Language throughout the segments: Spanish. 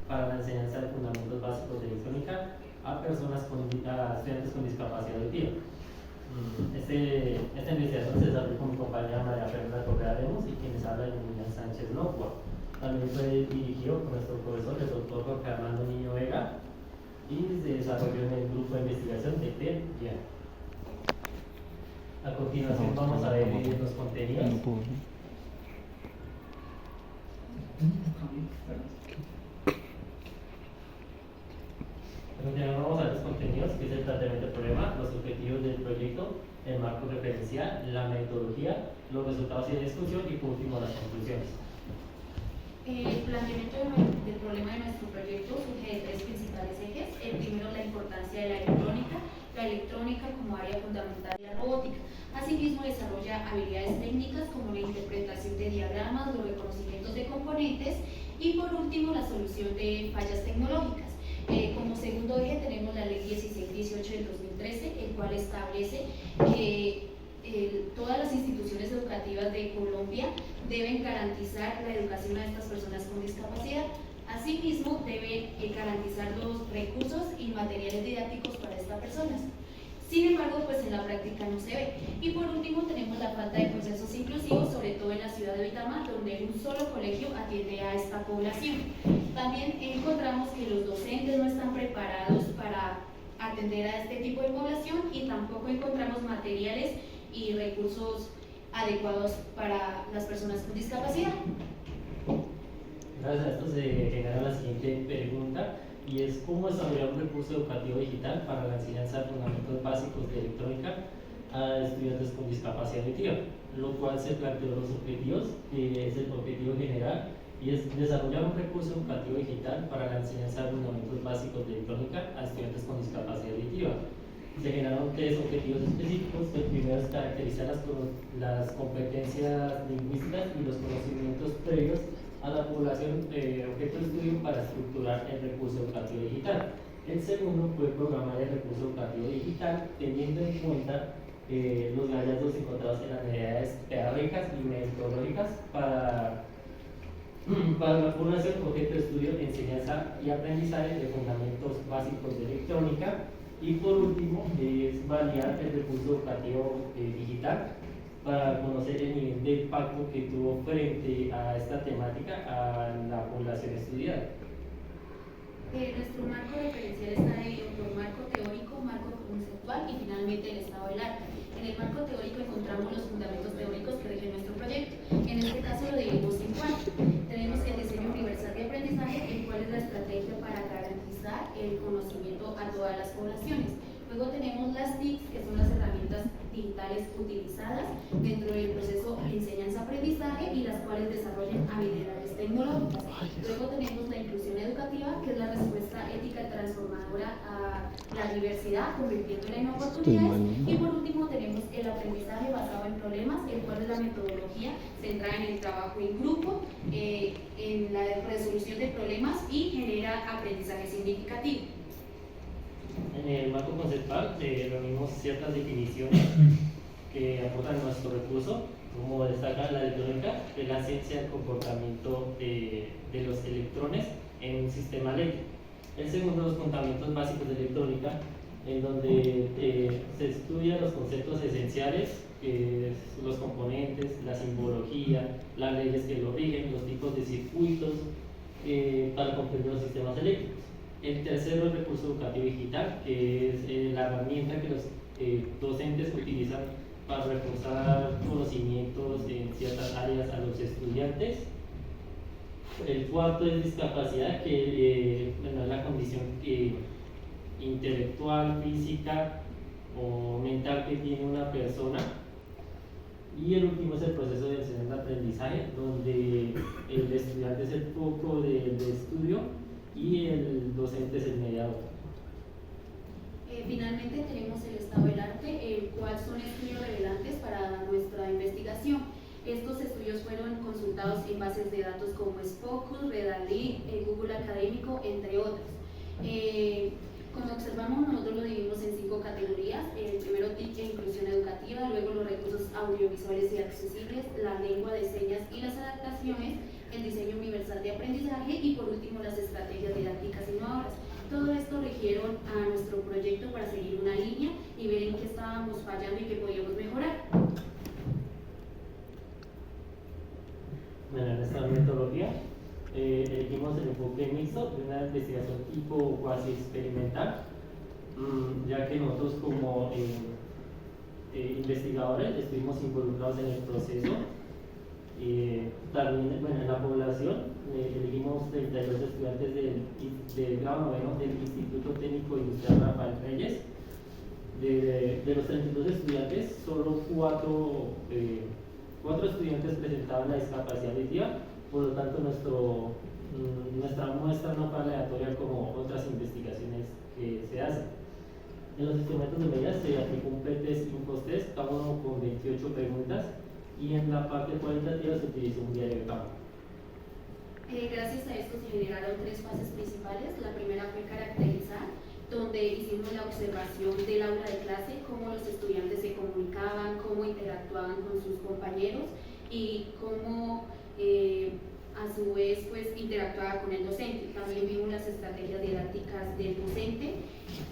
para la enseñanza de fundamentos básicos de electrónica a estudiantes con discapacidad auditiva. Esta investigación se desarrolló con mi compañera María Fernanda Correa Lemos y quienes habla Emiliano Sánchez Locua. También fue dirigido por nuestro profesor, el doctor Jorge Armando Niño Vega, y se desarrolló en el grupo de investigación de TED. A continuación vamos a ver los contenidos. Vamos a ver los contenidos, que es el planteamiento del problema, los objetivos del proyecto, el marco referencial, la metodología, los resultados y la discusión y por último las conclusiones. El planteamiento del problema de nuestro proyecto surge de tres principales ejes. El primero, la importancia de la electrónica como área fundamental de la robótica. Asimismo, desarrolla habilidades técnicas como la interpretación de diagramas, los reconocimientos de componentes y por último, la solución de fallas tecnológicas. Como segundo eje tenemos la Ley 1618 del 2013, el cual establece que todas las instituciones educativas de Colombia deben garantizar la educación a estas personas con discapacidad. Asimismo, deben garantizar los recursos y materiales didácticos para estas personas. Sin embargo, pues en la práctica no se ve. Y por último tenemos la falta de procesos inclusivos, sobre todo en la ciudad de Uitama, donde un solo colegio atiende a esta población. También encontramos que los docentes no están preparados para atender a este tipo de población y tampoco encontramos materiales y recursos adecuados para las personas con discapacidad. Gracias a esto se genera la siguiente pregunta, y es ¿cómo desarrollar un recurso educativo digital para la enseñanza de fundamentos básicos de electrónica a estudiantes con discapacidad auditiva? Lo cual se planteó los objetivos, que es el objetivo general, y es desarrollar un recurso educativo digital para la enseñanza de fundamentos básicos de electrónica a estudiantes con discapacidad auditiva. Se generaron tres objetivos específicos. El primero es caracterizar las competencias lingüísticas y los conocimientos previos a la población objeto de estudio para estructurar el recurso educativo digital. El segundo fue programar el recurso educativo digital teniendo en cuenta los hallazgos encontrados en las unidades pedagógicas y metodológicas para la población objeto de estudio, enseñanza y aprendizaje de fundamentos básicos de electrónica. Y por último, es validar el recurso educativo digital para conocer el nivel de impacto que tuvo frente a esta temática a la población estudiante. Nuestro marco referencial está dividido por marco teórico, marco conceptual y finalmente el estado del arte. En el marco teórico encontramos los fundamentos teóricos que rigen nuestro proyecto. En este caso lo dividimos en cuatro. Tenemos el diseño universal de aprendizaje, el cual es la estrategia para garantizar el conocimiento a todas las poblaciones. Luego tenemos las TICs, que son las herramientas digitales utilizadas dentro del proceso de enseñanza-aprendizaje y las cuales desarrollan habilidades tecnológicas. Luego tenemos la inclusión educativa, que es la respuesta ética transformadora a la diversidad, convirtiéndola en oportunidades. Y por último tenemos el aprendizaje basado en problemas, el cual es la metodología centrada en el trabajo en grupo, en la resolución de problemas y genera aprendizaje significativo. En el marco conceptual reunimos ciertas definiciones que aportan nuestro recurso, como destaca la electrónica, que es la ciencia del comportamiento de los electrones en un sistema eléctrico. El segundo, los fundamentos básicos de electrónica, en donde se estudian los conceptos esenciales, que es los componentes, la simbología, las leyes que lo rigen, los tipos de circuitos para comprender los sistemas eléctricos. El tercero, el recurso educativo digital, que es la herramienta que los docentes utilizan para reforzar conocimientos en ciertas áreas a los estudiantes. El cuarto es discapacidad, que es la condición intelectual, física o mental que tiene una persona. Y el último es el proceso de enseñanza-aprendizaje, donde el estudiante es el foco de estudio y el docente es el mediador. Finalmente tenemos el estado del arte, el cual son estudios relevantes para nuestra investigación. Estos estudios fueron consultados en bases de datos como Scopus, Redalytics, Google Académico, entre otros. Como observamos, nosotros lo dividimos en 5 categorías. El primero, TIC e inclusión educativa, luego los recursos audiovisuales y accesibles, la lengua de señas y las adaptaciones, el diseño universal de aprendizaje y por último las estrategias didácticas innovadoras. Todo esto rigieron a nuestro proyecto para seguir una línea y ver en qué estábamos fallando y qué podíamos mejorar. Bueno, en esta metodología elegimos el enfoque mixto de una investigación tipo cuasi experimental, ya que nosotros como investigadores estuvimos involucrados en el proceso. También, bueno, en la población elegimos 32 estudiantes del grado noveno del Instituto Técnico Industrial Rafael Reyes. De los 32 estudiantes, solo 4 estudiantes presentaban la discapacidad auditiva, por lo tanto nuestra muestra no fue aleatoria como otras investigaciones que se hacen. En los instrumentos de medida se aplicó un pretest y un posttest, cada uno con 28 preguntas, y en la parte cualitativa se utilizó un diario de campo. Gracias a esto se generaron 3 fases principales. La primera fue caracterizar, donde hicimos la observación del aula de clase, cómo los estudiantes se comunicaban, cómo interactuaban con sus compañeros y cómo a su vez pues interactuaba con el docente. También vimos las estrategias didácticas del docente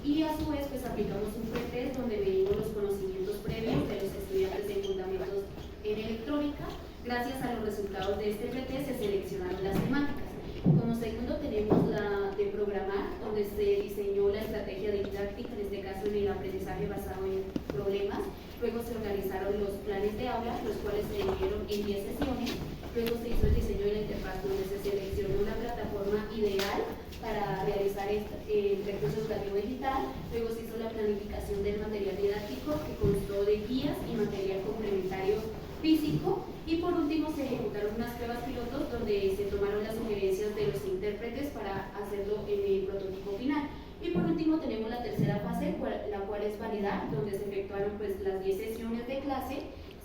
y a su vez pues aplicamos un pretest donde medimos los conocimientos previos de los estudiantes en fundamentos en electrónica. Gracias a los resultados de este pretest se seleccionaron las temáticas. Como segundo tenemos la de programar, donde se diseñó la estrategia didáctica, en este caso en el aprendizaje basado en problemas. Luego se organizaron los planes de aula, los cuales se dividieron en 10 sesiones. Luego se hizo el diseño de la interfaz, donde se seleccionó una plataforma ideal para realizar el recurso educativo digital. Luego se hizo la planificación del material didáctico, que constó de guías y material complementario físico, y por último se ejecutaron unas pruebas pilotos donde se tomaron las sugerencias de los intérpretes para hacerlo en el prototipo final. Y por último tenemos la tercera fase, la cual es validar, donde se efectuaron pues las 10 sesiones de clase,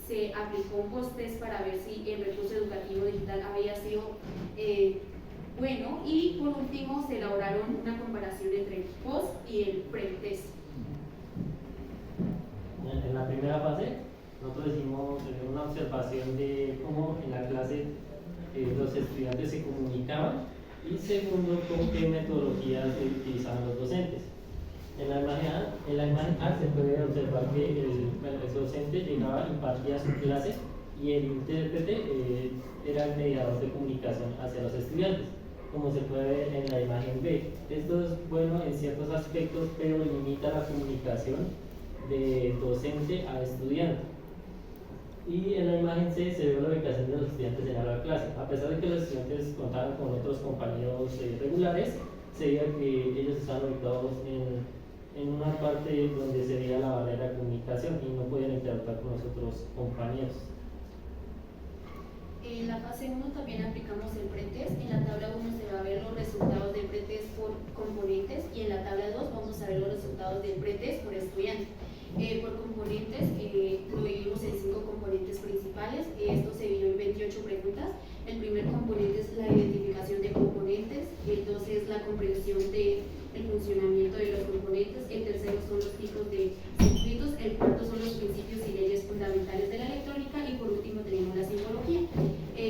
se aplicó un post-test para ver si el recurso educativo digital había sido bueno, y por último se elaboraron una comparación entre el post y el pre-test. En la primera fase nosotros hicimos una observación de cómo en la clase los estudiantes se comunicaban, y segundo, con qué metodologías utilizaban los docentes. En la imagen A se puede observar que el docente llegaba, impartía su clase, y el intérprete era el mediador de comunicación hacia los estudiantes, como se puede ver en la imagen B. Esto es bueno en ciertos aspectos, pero limita la comunicación de docente a estudiante. Y en la imagen C se ve la ubicación de los estudiantes en la clase. A pesar de que los estudiantes contaban con otros compañeros regulares, se veía que ellos estaban ubicados en una parte donde se veía la barrera de comunicación y no podían interactuar con los otros compañeros. En la fase 1 también aplicamos el pretest. En la tabla 1 se va a ver los resultados del pretest por componentes, y en la tabla 2 vamos a ver los resultados del pretest por estudiante. Por componentes, lo dividimos en 5 componentes principales. Esto se dividió en 28 preguntas. El primer componente es la identificación de componentes, el 2 es la comprensión del funcionamiento de los componentes, el tercero son los tipos de circuitos, el cuarto son los principios y leyes fundamentales de la electrónica, y por último tenemos la simbología.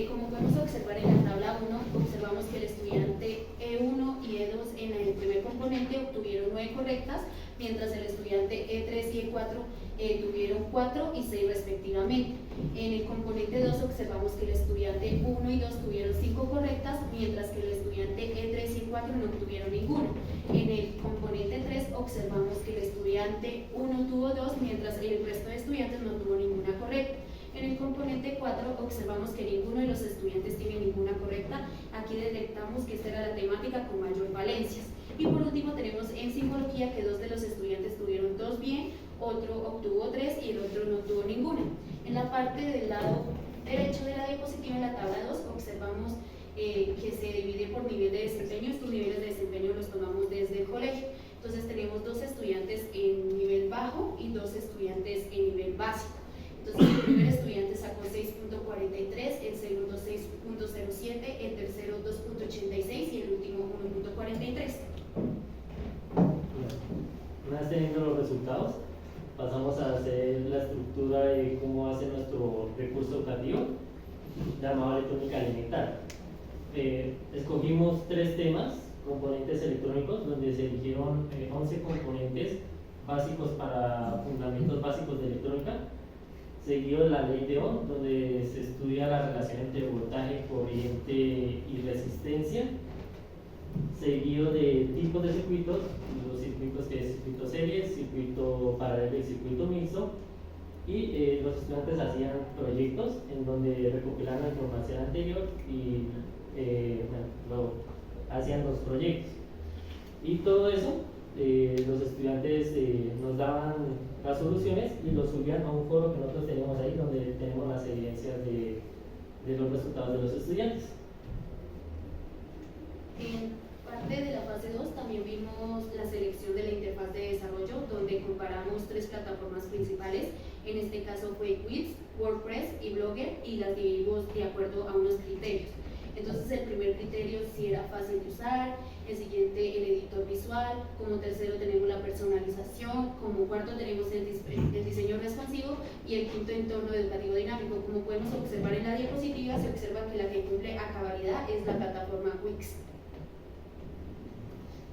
Como podemos observar en la tabla 1, observamos que el estudiante E1 y E2 en el primer componente obtuvieron 9 correctas, mientras el estudiante E3 y E4 tuvieron 4 y 6 respectivamente. En el componente 2 observamos que el estudiante 1 y 2 tuvieron 5 correctas, mientras que el estudiante E3 y E4 no obtuvieron ninguna. En el componente 3 observamos que el estudiante 1 tuvo 2, mientras el resto de estudiantes no tuvo ninguna correcta. En el componente 4 observamos que ninguno de los estudiantes tiene ninguna correcta. Aquí detectamos que esta era la temática con mayor valencias. Y por último tenemos en simbología que 2 de los estudiantes tuvieron 2 bien, otro obtuvo 3 y el otro no tuvo ninguna. En la parte del lado derecho de la diapositiva, en la tabla 2, observamos que se divide por nivel de desempeño. Estos niveles de desempeño los tomamos desde el colegio. Entonces tenemos 2 estudiantes en nivel bajo y 2 estudiantes en nivel básico. Entonces el primer estudiante sacó 6.43, el segundo 6.07, el tercero 2.86 y el último 1.43. Una vez teniendo los resultados, pasamos a hacer la estructura de cómo hace nuestro recurso educativo llamado electrónica elemental. escogimos 3 temas, componentes electrónicos, donde se eligieron 11 componentes básicos para fundamentos básicos de electrónica, seguido la ley de Ohm, donde se estudia la relación entre voltaje, corriente y resistencia, seguido de tipos de circuitos, los circuitos que es circuito series, circuito paralelo y circuito mixto, y los estudiantes hacían proyectos en donde recopilaban la información anterior y luego hacían los proyectos. Y todo eso, los estudiantes nos daban las soluciones y los subían a un foro que nosotros tenemos ahí, donde tenemos las evidencias de los resultados de los estudiantes. En parte de la fase 2 también vimos la selección de la interfaz de desarrollo, donde comparamos 3 plataformas principales. En este caso fue Wix, WordPress y Blogger, y las dividimos de acuerdo a unos criterios. Entonces el primer criterio sí era fácil de usar, el siguiente el editor visual, como tercero tenemos la personalización, como cuarto tenemos el diseño responsivo y el quinto entorno educativo dinámico. Como podemos observar en la diapositiva, se observa que la que cumple a cabalidad es la plataforma Wix.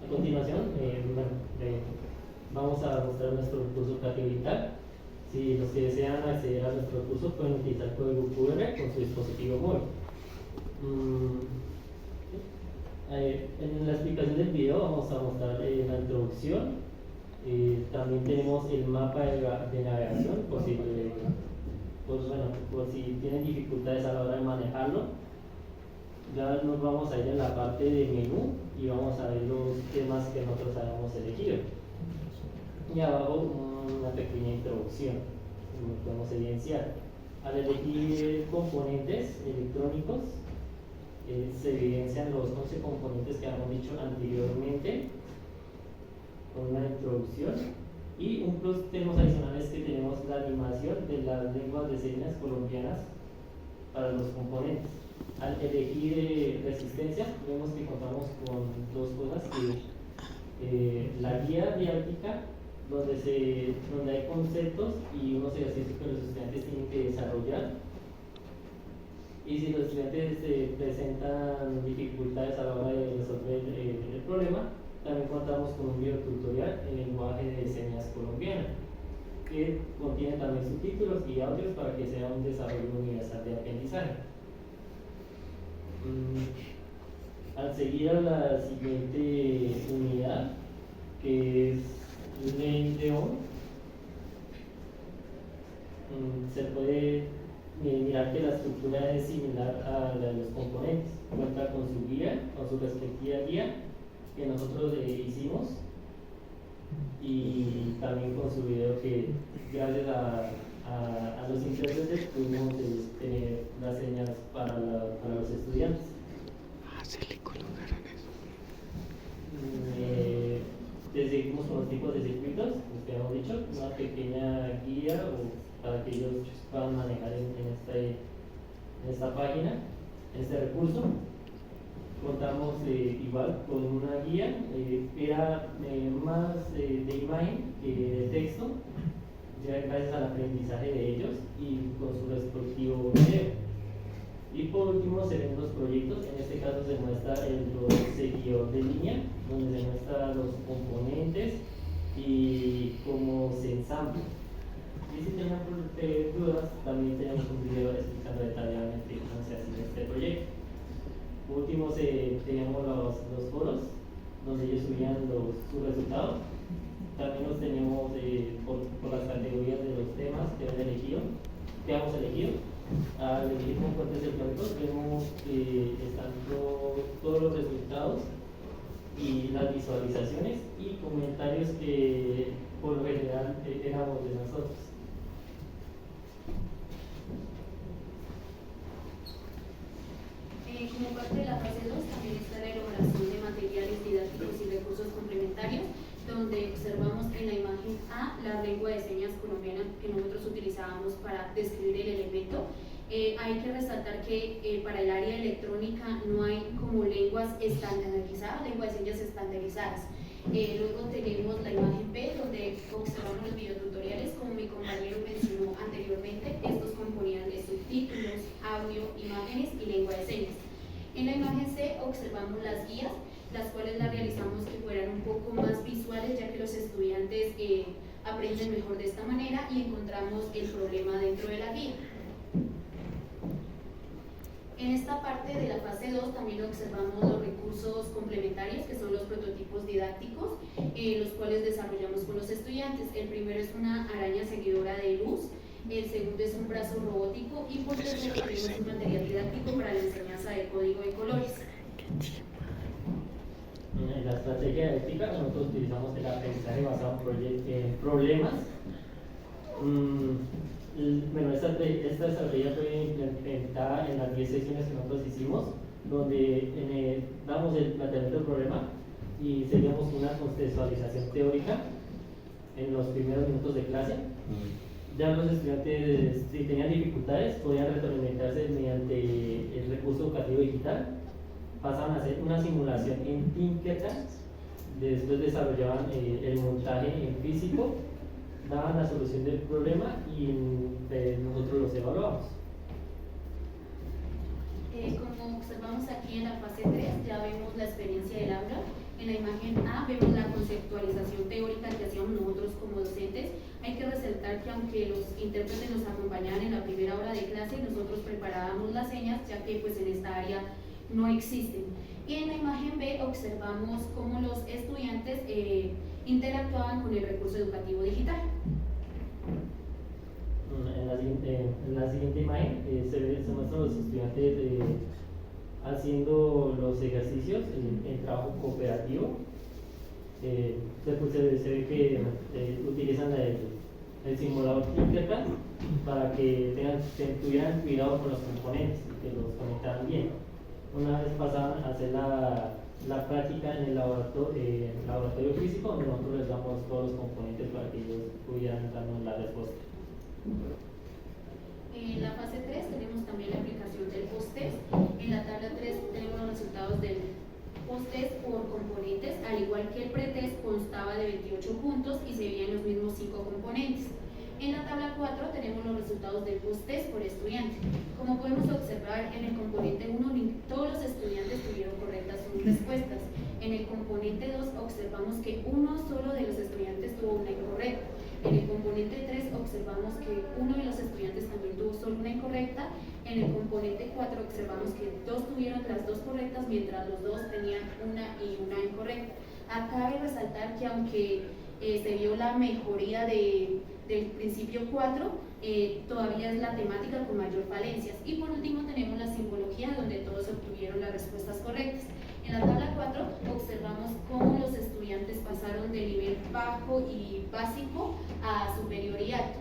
A continuación, vamos a mostrar nuestro curso Creativo Digital. Si los que desean acceder a nuestro curso pueden utilizar el código QR con su dispositivo móvil. En la explicación del video vamos a mostrar la introducción. También tenemos el mapa de navegación por si tienen dificultades a la hora de manejarlo. Ya nos vamos a ir en la parte de menú y vamos a ver los temas que nosotros hayamos elegido. Y abajo una pequeña introducción, como podemos evidenciar. Al elegir componentes electrónicos, se evidencian los 11 componentes que habíamos dicho anteriormente, con una introducción. Y un plus tenemos adicional es que tenemos la animación de las lenguas de señas colombianas para los componentes. Al elegir resistencia, vemos que contamos con 2 cosas, que la guía didáctica, donde hay conceptos y unos ejercicios que los estudiantes tienen que desarrollar. Y si los estudiantes presentan dificultades a la hora de resolver el problema, también contamos con un video tutorial en lenguaje de señas colombiana, que contiene también subtítulos y audios para que sea un desarrollo universal de aprendizaje. Al seguir a la siguiente unidad, que es ley de Ohm, se puede mirar que la estructura es similar a la de los componentes. Cuenta con su guía, con su respectiva guía que nosotros hicimos, y también con su video que gracias a los intérpretes pudimos tener las señas para los estudiantes. Se le colocaron eso. Seguimos con los tipos de circuitos, los que hemos dicho, una pequeña guía para que ellos puedan manejar en esta página, en este recurso. Contamos igual con una guía, era más de imagen que de texto, ya gracias al aprendizaje de ellos y con su respectivo video. Y por último se ven los proyectos. En este caso se muestra el seguidor de línea, donde se muestran los componentes y cómo se ensambla. Y si tienen dudas, también tenemos un video explicando detalladamente cómo se hace este proyecto. Por último teníamos los foros, donde ellos subían sus resultados. También los tenemos por las categorías de los temas que hemos elegido. Al elegir componentes electrónicos vemos que están todos los resultados y las visualizaciones y comentarios que por lo general éramos de nosotros. Como parte de la fase 2 también está la elaboración de materiales didácticos y recursos complementarios, donde observamos en la imagen A la lengua de señas colombiana que nosotros utilizábamos para describir el elemento. Hay que resaltar que para el área electrónica no hay como lenguas estandarizadas, lenguas de señas estandarizadas. Luego tenemos la imagen B, donde observamos los videotutoriales, como mi compañero mencionó anteriormente. Estos componían de subtítulos, audio, imágenes y lengua de señas. En la imagen C observamos las guías, las cuales las realizamos que fueran un poco más visuales, ya que los estudiantes aprenden mejor de esta manera, y encontramos el problema dentro de la guía. En esta parte de la fase 2 también observamos los recursos complementarios, que son los prototipos didácticos, los cuales desarrollamos con los estudiantes. El primero es una araña seguidora de luz, el segundo es un brazo robótico, y por tercero tenemos un material didáctico para la enseñanza de código de colores. En la estrategia didáctica nosotros utilizamos el aprendizaje basado en problemas. Bueno, esta estrategia fue implementada en las 10 sesiones que nosotros hicimos, donde damos el planteamiento del problema y seguíamos una contextualización teórica en los primeros minutos de clase. Ya los estudiantes, si tenían dificultades, podían retroalimentarse mediante el recurso educativo digital, pasaban a hacer una simulación en Tinkercad, después desarrollaban el montaje en físico, daban la solución del problema y nosotros los evaluamos. Como observamos aquí en la fase 3, ya vemos la experiencia del aula. En la imagen A vemos la conceptualización teórica que hacíamos nosotros como docentes. Hay que resaltar que aunque los intérpretes nos acompañaban en la primera hora de clase, nosotros preparábamos las señas, ya que pues en esta área no existen. Y en la imagen B observamos cómo los estudiantes interactuaban con el recurso educativo digital. En la siguiente imagen se muestran los estudiantes haciendo los ejercicios en trabajo cooperativo. Se ve que utilizan el simulador Tinkercad para que tuvieran cuidado con los componentes y que los conectaran bien. Una vez pasaban a hacer la práctica en el laboratorio físico, donde nosotros les damos todos los componentes para que ellos pudieran darnos la respuesta. En la fase 3 tenemos también la aplicación del post-test. En la tabla 3 tenemos los resultados del post-test por componentes, al igual que el pretest constaba de 28 puntos y se veían los mismos 5 componentes. En la tabla 4 tenemos los resultados del post-test por estudiante. Como podemos observar, en el componente 1 todos los estudiantes tuvieron correctas sus respuestas. En el componente 2 observamos que uno solo de los estudiantes tuvo una incorrecta. En el componente 3 observamos que uno de los estudiantes también tuvo solo una incorrecta. En el componente 4 observamos que dos tuvieron las dos correctas, mientras los dos tenían una y una incorrecta. Acá cabe resaltar que aunque se vio la mejoría del principio 4, todavía es la temática con mayor falencias. Y por último tenemos la simbología, donde todos obtuvieron las respuestas correctas. En la tabla 4 observamos cómo los estudiantes pasaron de nivel bajo y básico a superior y alto.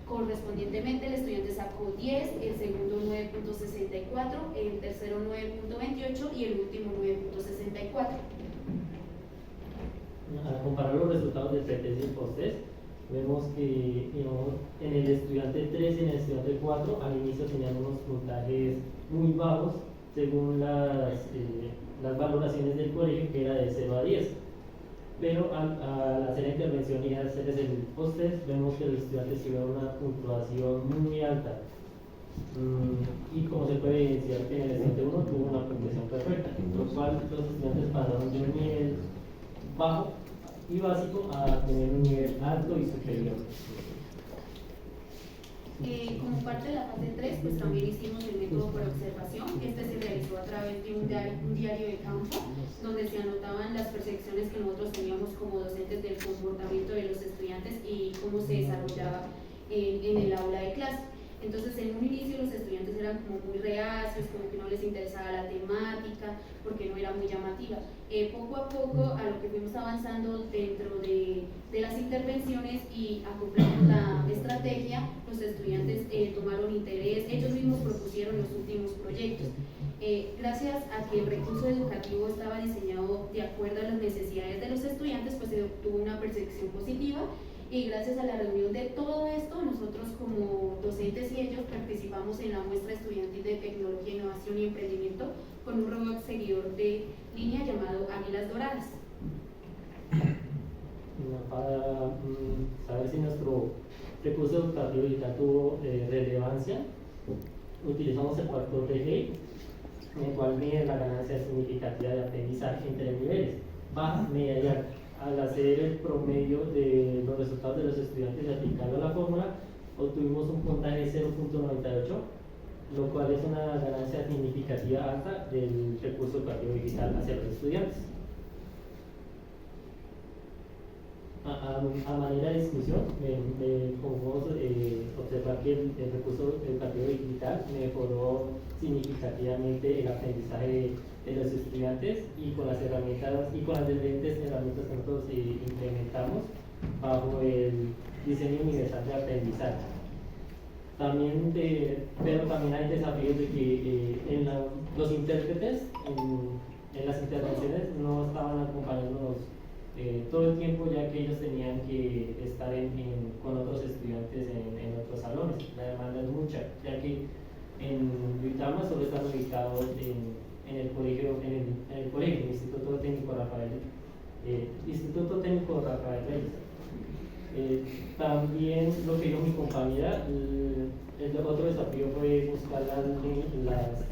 Correspondientemente el estudiante sacó 10, el segundo 9.64, el tercero 9.28 y el último 9.64. Al comparar los resultados del pretest y el posttest, vemos que en el estudiante 3 y en el estudiante 4 al inicio tenían unos puntajes muy bajos según las valoraciones del colegio, que era de 0 a 10. Pero al hacer la intervención y hacer el post-test, vemos que los estudiantes tuvieron una puntuación muy alta. Y como se puede evidenciar que en el estudiante 1 tuvo una puntuación perfecta, lo cual los estudiantes pasaron de un nivel bajo y básico a tener un nivel alto y superior. Como parte de la fase 3, pues también hicimos el método por observación. Este se realizó a través de un diario de campo, donde se anotaban las percepciones que nosotros teníamos como docentes del comportamiento de los estudiantes y cómo se desarrollaba en el aula de clase. Entonces, en un inicio los estudiantes eran como muy reacios, como que no les interesaba la temática, porque no era muy llamativa. Poco a poco, a lo que fuimos avanzando dentro de las intervenciones y acoplando la estrategia, los estudiantes tomaron interés, ellos mismos propusieron los últimos proyectos. Gracias a que el recurso educativo estaba diseñado de acuerdo a las necesidades de los estudiantes, pues se obtuvo una percepción positiva. Y gracias a la reunión de todo esto, nosotros como docentes y ellos participamos en la muestra estudiantil de tecnología, innovación y emprendimiento con un robot seguidor de línea llamado Águilas Doradas. Para saber si nuestro recurso educativo digital tuvo relevancia, utilizamos el factor de Hay, en el cual mide la ganancia significativa de aprendizaje entre niveles, baja, media y alta. Al hacer el promedio de los resultados de los estudiantes y aplicando la fórmula, obtuvimos un puntaje de 0.98, lo cual es una ganancia significativa alta del recurso educativo digital hacia los estudiantes. A manera de discusión, podemos observar que el recurso educativo digital mejoró significativamente el aprendizaje de los estudiantes y con las herramientas y con las diferentes herramientas que nosotros implementamos bajo el diseño universal de aprendizaje. También, pero también hay desafíos de que los intérpretes en las intervenciones no estaban acompañándonos todo el tiempo, ya que ellos tenían que estar con otros estudiantes en otros salones. La demanda es mucha, ya que en Duitama solo están ubicados en el colegio, el Instituto Técnico Rafael Reyes. También lo que dijo mi compañera, el otro desafío fue buscar las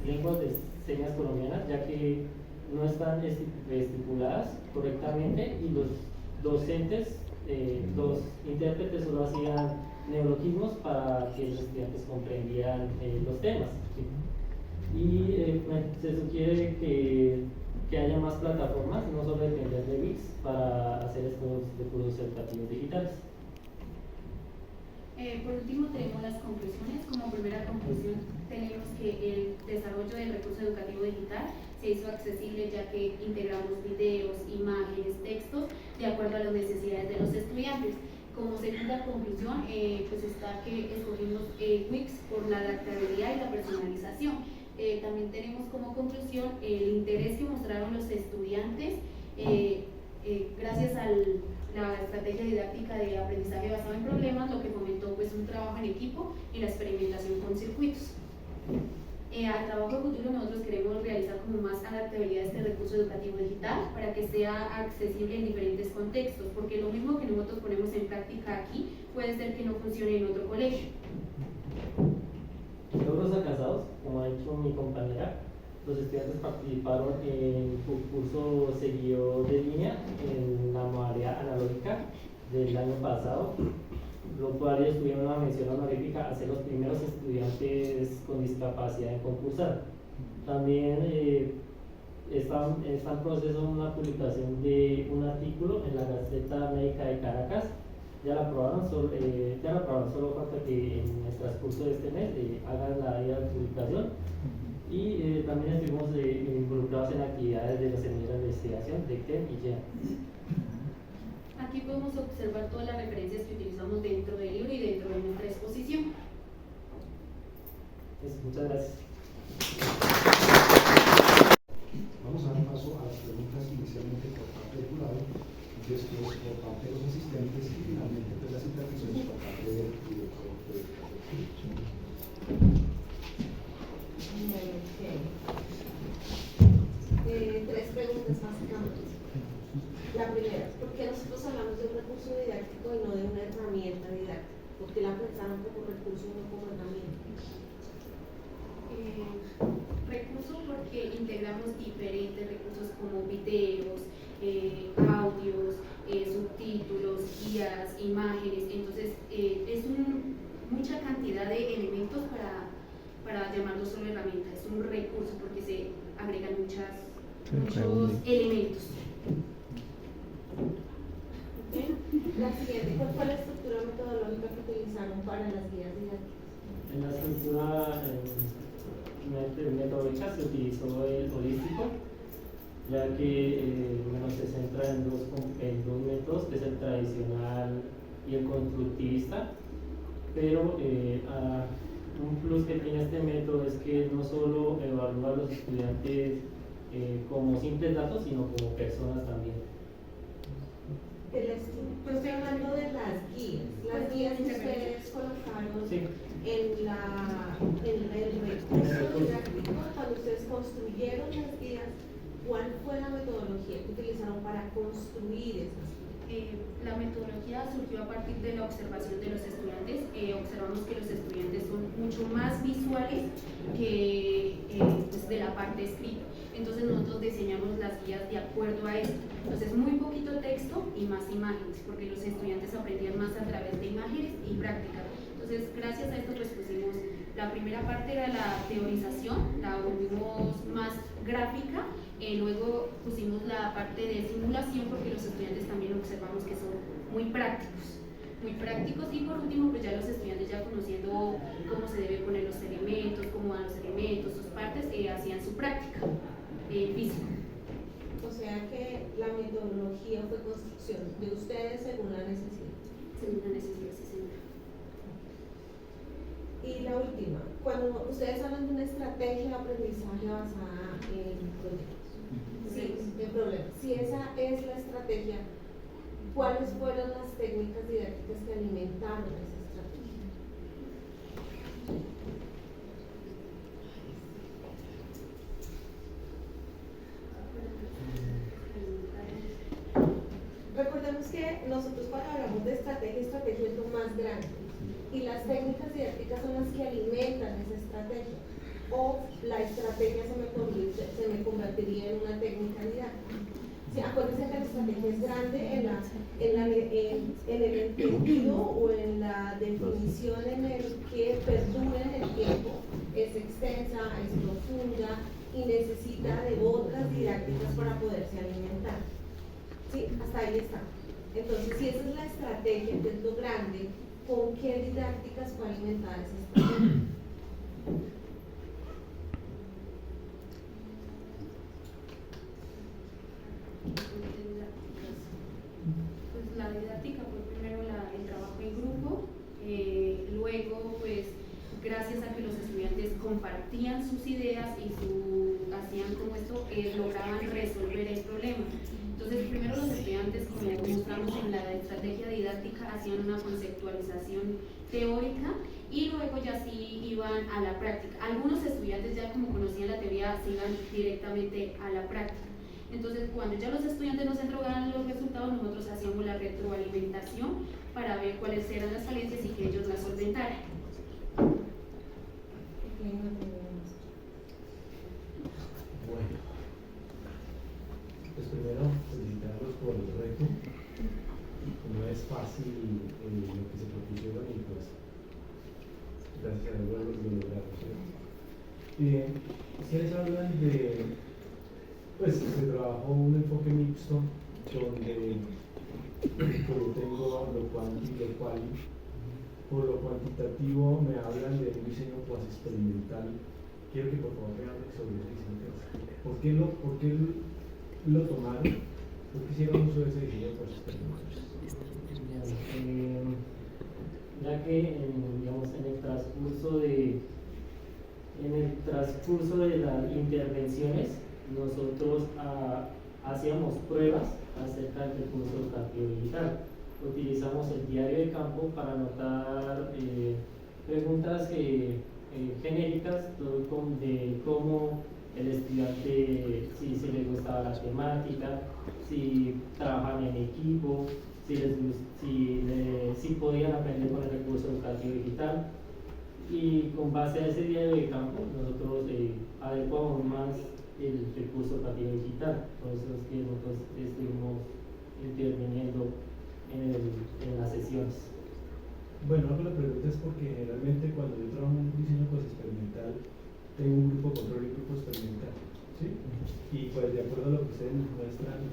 lenguas de señas colombianas, ya que no están estipuladas correctamente y los docentes, los intérpretes solo hacían neologismos para que los estudiantes comprendieran los temas. Y se sugiere que haya más plataformas, no solo depender de Wix, para hacer estos recursos educativos digitales. Por último tenemos las conclusiones. Como primera conclusión tenemos que el desarrollo del recurso educativo digital se hizo accesible ya que integramos videos, imágenes, textos de acuerdo a las necesidades de los estudiantes. Como segunda conclusión, pues está que escogimos Wix por la adaptabilidad y la personalización. También tenemos como conclusión el interés que mostraron los estudiantes gracias a la estrategia didáctica de aprendizaje basado en problemas, lo que fomentó pues un trabajo en equipo y la experimentación con circuitos. Al trabajo futuro nosotros queremos realizar como más adaptabilidad de este recurso educativo digital para que sea accesible en diferentes contextos, porque lo mismo que nosotros ponemos en práctica aquí puede ser que no funcione en otro colegio. Logros alcanzados, como ha dicho mi compañera, los estudiantes participaron en un curso seguido de línea en la modalidad analógica del año pasado, lo cual ellos tuvieron una mención honorífica a ser los primeros estudiantes con discapacidad en concursar. También está en proceso una publicación de un artículo en la Gaceta Médica de Caracas. Ya la aprobaron, solo falta que en el transcurso de este mes hagan la publicación. Y también estuvimos involucrados en actividades de los seminarios de investigación de CTEM y GEA. Aquí podemos observar todas las referencias que utilizamos dentro del libro y dentro de nuestra exposición. Muchas gracias. Vamos a dar paso a las preguntas inicialmente por parte del jurado, después por parte de los asistentes y finalmente pues, las intervenciones por parte del director del curso. Tres preguntas básicamente. La primera, ¿por qué nosotros hablamos de un recurso didáctico y no de una herramienta didáctica? ¿Por qué la pensaron como recurso y no como herramienta? Recursos porque integramos diferentes recursos como videos, audios, subtítulos, guías, imágenes. Entonces es mucha cantidad de elementos para llamarlo solo herramienta. Es un recurso porque se agregan muchos elementos. ¿Okay? La siguiente, ¿cuál fue la estructura metodológica que utilizaron para las guías didácticas? En la estructura metodológica se utilizó el holístico, ya que se centra en dos métodos, que es el tradicional y el constructivista, pero un plus que tiene este método es que no solo evalúa a los estudiantes como simples datos, sino como personas también. Pero estoy hablando de las guías. Las guías que ustedes colocaron Sí. en el recurso didáctico, cuando ustedes construyeron las guías, ¿cuál fue la metodología que utilizaron para construir esas guías? La metodología surgió a partir de la observación de los estudiantes. Observamos que los estudiantes son mucho más visuales que pues de la parte parte escrita. Entonces nosotros diseñamos las guías de acuerdo a esto. Entonces muy poquito texto y más imágenes, porque los estudiantes aprendían más a través de imágenes y práctica. Entonces gracias a esto pues pusimos, la primera parte era la teorización, la volvimos más gráfica, luego pusimos la parte de simulación porque los estudiantes también observamos que son muy prácticos y por último pues ya los estudiantes ya conociendo cómo se debe poner los elementos, cómo van los elementos, sus partes, hacían su práctica física. O sea que la metodología fue construcción de ustedes según la necesidad. Según la necesidad, sí señora. Y la última, cuando ustedes hablan de una estrategia de aprendizaje basada en proyectos, en problemas, si esa es la estrategia, ¿cuáles fueron las técnicas didácticas que alimentaron esa estrategia? Recordemos que nosotros cuando hablamos de estrategia es lo más grande. Y las técnicas didácticas son las que alimentan esa estrategia. O la estrategia se me convertiría en una técnica didáctica. Sí, acuérdense que la estrategia es grande en el entendido o en la definición en el que perdura en el tiempo, es extensa, es profunda y necesita de otras didácticas para poderse alimentar. Sí, hasta ahí está. Entonces, si esa es la estrategia, que es lo grande, ¿con qué didácticas fue alimentada esa estrategia? Pues la didáctica fue primero el trabajo en grupo, luego pues gracias a que los estudiantes compartían sus ideas y hacían como esto, lograban resolver el problema. Entonces primero los estudiantes, como mostramos en la estrategia didáctica, hacían una conceptualización teórica y luego ya sí iban a la práctica. Algunos estudiantes ya como conocían la teoría se iban directamente a la práctica. Entonces cuando ya los estudiantes nos entregaban los resultados, nosotros hacíamos la retroalimentación para ver cuáles eran las falencias y que ellos las solventaran. Bueno, pues primero felicitarlos por el reto. No es fácil lo que se propusieron y pues gracias a Dios lo lograron. Si les hablan de, pues se trabajó un enfoque mixto donde yo tengo lo cual por lo cuantitativo me hablan de un diseño cuasi experimental. Quiero que por favor me hablen sobre ese diseño. ¿Por qué lo tomaron? ¿Por qué hicieron uso de ese diseño cuasi experimental? Ya que digamos, en el transcurso de las intervenciones nosotros hacíamos pruebas acerca del recurso educativo digital. Utilizamos el diario de campo para anotar preguntas genéricas de cómo el estudiante, si le gustaba la temática, si trabajaban en equipo, si podían aprender con el recurso educativo digital. Y con base a ese diario de campo nosotros adecuamos más el recurso educativo digital. Por eso es que nosotros estuvimos interviniendo en las sesiones. Bueno, hago la pregunta es porque generalmente cuando yo trabajo en un diseño pues experimental tengo un grupo control y un grupo experimental, ¿sí? Y pues de acuerdo a lo que ustedes nos muestran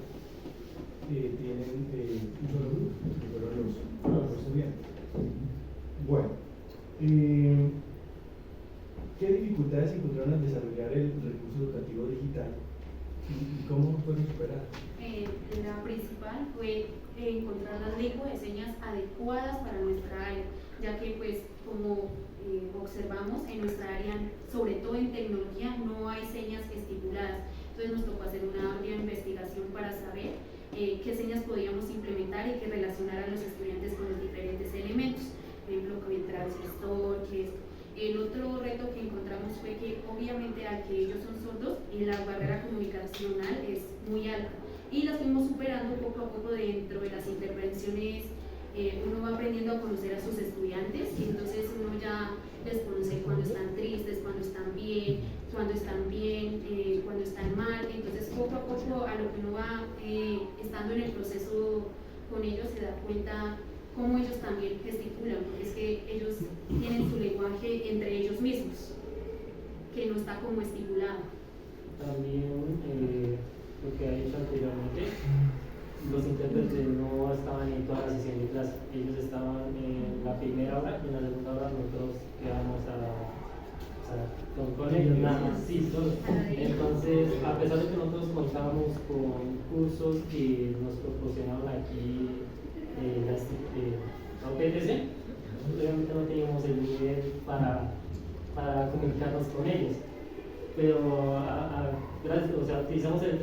tienen un solo grupo, que fueron los estudiantes. Bueno, ¿qué dificultades encontraron al desarrollar el recurso educativo digital y cómo fueron superadas? La principal fue encontrar las lenguas de señas adecuadas para nuestra área, ya que pues como observamos en nuestra área, sobre todo en tecnología, no hay señas estipuladas. Entonces nos tocó hacer una amplia investigación para saber qué señas podíamos implementar y que relacionaran a los estudiantes con los diferentes elementos, por ejemplo con el transistor, que es. El otro reto que encontramos fue que obviamente al que ellos son sordos, la barrera comunicacional es muy alta y las fuimos superando poco a poco dentro de las intervenciones uno va aprendiendo a conocer a sus estudiantes y entonces uno ya les conoce cuando están tristes, cuando están bien, cuando están mal. Entonces poco a poco a lo que uno va estando en el proceso con ellos se da cuenta cómo ellos también gesticulan, porque es que ellos tienen su lenguaje entre ellos mismos, que no está como estipulado. También lo que ha hecho anteriormente, los intérpretes no estaban en toda la sesión de clase, ellos estaban en la primera hora y en la segunda hora nosotros quedamos con ellos nada más, sí, solo. Entonces, a pesar de que nosotros contábamos con cursos que nos proporcionaban aquí la UPTC, obviamente no teníamos el nivel para comunicarnos con ellos. Pero gracias, o sea, utilizamos el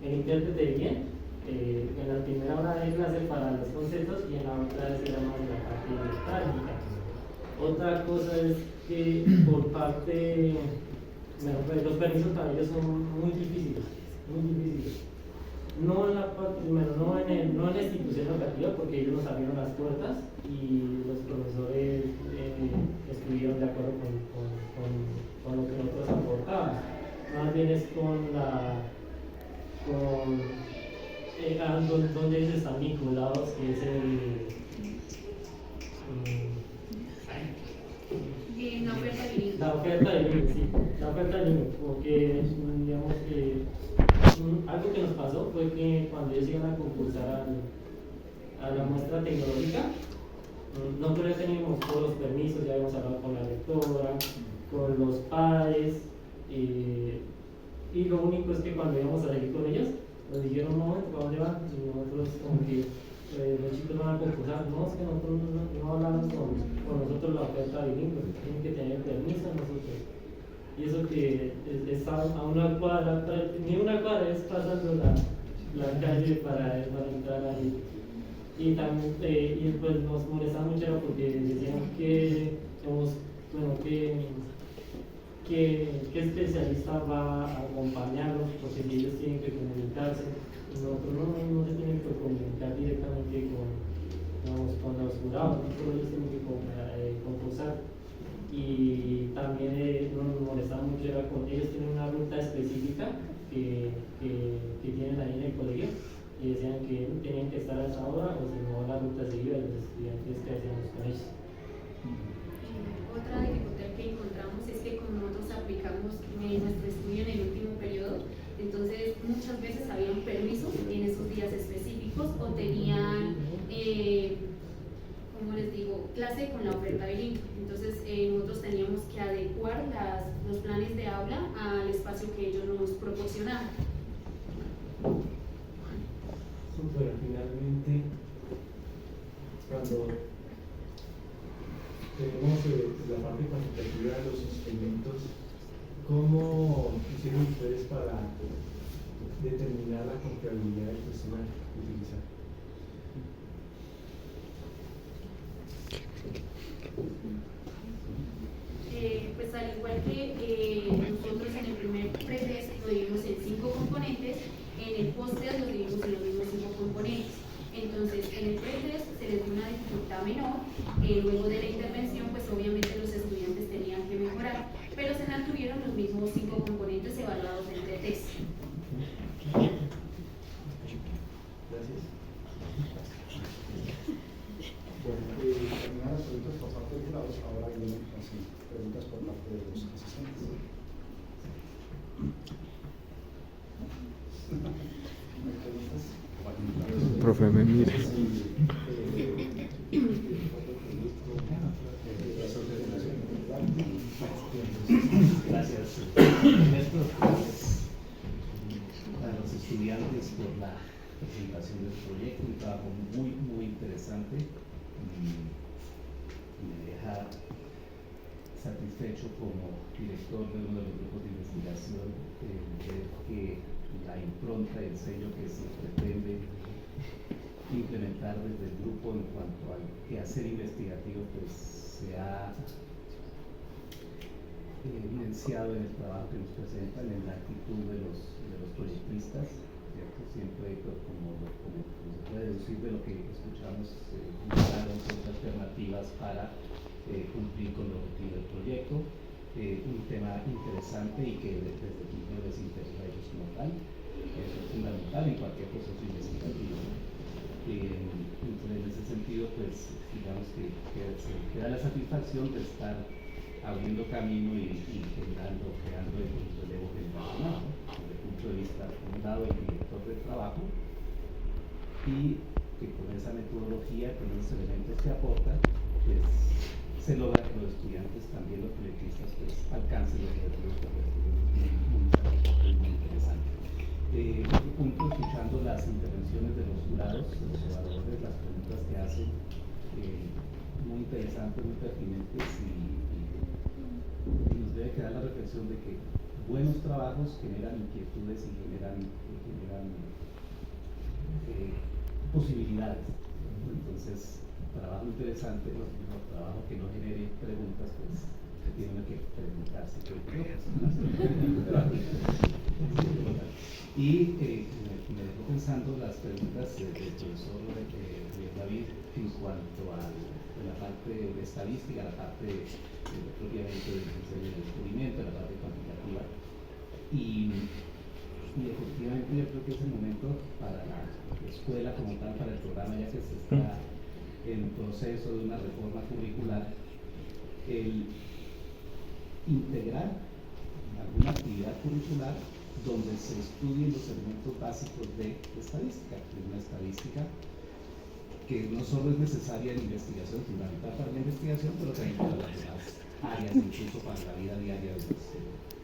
intérprete bien. En la primera hora de clase para los conceptos y en la otra era más de la parte de práctica. Otra cosa es que por parte, bueno, pues los permisos para ellos son muy difíciles, muy difíciles. No en la parte, bueno, no en la institución educativa, porque ellos nos abrieron las puertas y los profesores estuvieron de acuerdo con lo que nosotros aportábamos. Más bien es donde ellos están vinculados, que es la oferta de bilingüe, sí, la oferta de bilingüe, porque digamos que algo que nos pasó fue que cuando ellos iban a concursar a la muestra tecnológica, nosotros ya teníamos todos los permisos, ya habíamos hablado con la rectora, con los padres, y lo único es que cuando íbamos a salir con ellos, nos dijeron, un momento, ¿para dónde van? Y nosotros como que los chicos van a concursar, no, es que nosotros no hablamos con nosotros la oferta bilingüe, tienen que tener permiso nosotros. Y eso que está a una cuadra, ni una cuadra, es pasando la calle para entrar ahí. Y también y pues nos molestaba mucho porque decían que qué especialista va a acompañarlos, porque si ellos tienen que comunicarse, nosotros no se tienen que comunicar directamente con los jurados, nosotros ellos tienen que concursar. Y también nos molestaba mucho, ellos tienen una ruta específica que tienen ahí en el colegio, y decían que tenían que estar a esa hora, o si no la ruta se iba, y los estudiantes que hacíamos con ellos. Otra dificultad que encontramos es que como nosotros aplicamos nuestro estudio en el último periodo, entonces muchas veces habían permisos en esos días específicos o tenían, como les digo, clase con la oferta bilingüe. Entonces nosotros teníamos que adecuar los planes de aula al espacio que ellos nos proporcionaban. Bueno, finalmente, cuando tenemos la parte cuantitativa de los instrumentos, ¿cómo hicieron ustedes para determinar la confiabilidad del sistema que utilizar? Pues al igual que nosotros en el primer pretest lo dividimos en 5 componentes, en el post-test lo dividimos en los mismos 5 componentes. Entonces, en el pretest se les dio una dificultad menor, luego de la intervención, pues obviamente los estudiantes tenían que mejorar, pero se mantuvieron los mismos 5 componentes evaluados en pretest. Gracias. Bueno, terminadas las preguntas por parte de los jurados, ahora vienen las preguntas por parte de los asistentes. ¿No hay preguntas? Profe, me mira. Gracias, maestro, a los estudiantes por la presentación del proyecto, un trabajo muy interesante y me deja satisfecho como director de uno de los grupos de investigación ver que la impronta y el sello que se pretende implementar desde el grupo en cuanto al quehacer investigativo pues se ha evidenciado en el trabajo que nos presentan, en la actitud de los proyectistas, ¿cierto? Siempre, como se puede deducir de lo que escuchamos, buscaron alternativas para cumplir con el objetivo del proyecto. Un tema interesante y que desde el principio les interesa a ellos como tal. Es fundamental en cualquier proceso investigativo. Entonces, en ese sentido, pues, digamos que se da la satisfacción de estar abriendo camino y creando el relevo generacional, ¿no? Desde el punto de vista, por un lado, el director de trabajo, y que con esa metodología, con esos elementos que aporta, pues se logra que los estudiantes, también los proyectistas, pues alcancen los objetivos que muy interesante. Otro punto, escuchando las intervenciones de los jurados, de los evaluadores, las preguntas que hacen, muy interesantes, muy pertinentes y nos debe quedar la reflexión de que buenos trabajos generan inquietudes y generan posibilidades. Entonces, trabajo interesante, trabajo que no genere preguntas, pues se tiene que preguntarse. Y me dejó pensando las preguntas del profesor David en cuanto a la parte de estadística, la parte propiamente del diseño del descubrimiento, la parte cuantitativa. Y efectivamente yo creo que es el momento para la escuela como tal, para el programa, ya que se está en proceso de una reforma curricular, el integrar alguna actividad curricular donde se estudien los elementos básicos de estadística, de una estadística que no solo es necesaria en investigación, fundamental para la investigación, pero también para las demás áreas, incluso para la vida diaria de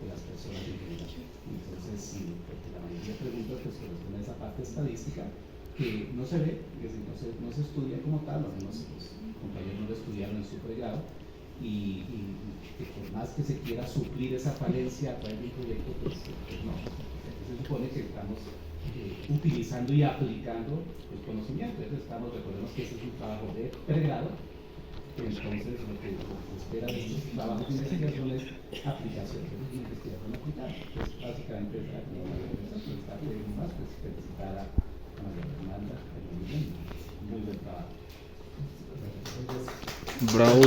las personas en general. Entonces, sí, porque la mayoría de preguntas pues corresponde a esa parte estadística que no se ve, que no se estudia como tal, algunos compañeros no lo estudiaron en su pregrado, y que por más que se quiera suplir esa falencia a través de un proyecto, pues no. Se supone que estamos utilizando y aplicando el conocimiento. Entonces recordemos que ese es un trabajo de pregrado, entonces lo que se espera de estos trabajos de investigación es aplicación, es una investigación aplicada. Entonces básicamente es la parte de más, pues felicitar a María Fernanda, muy buen trabajo. Bravo.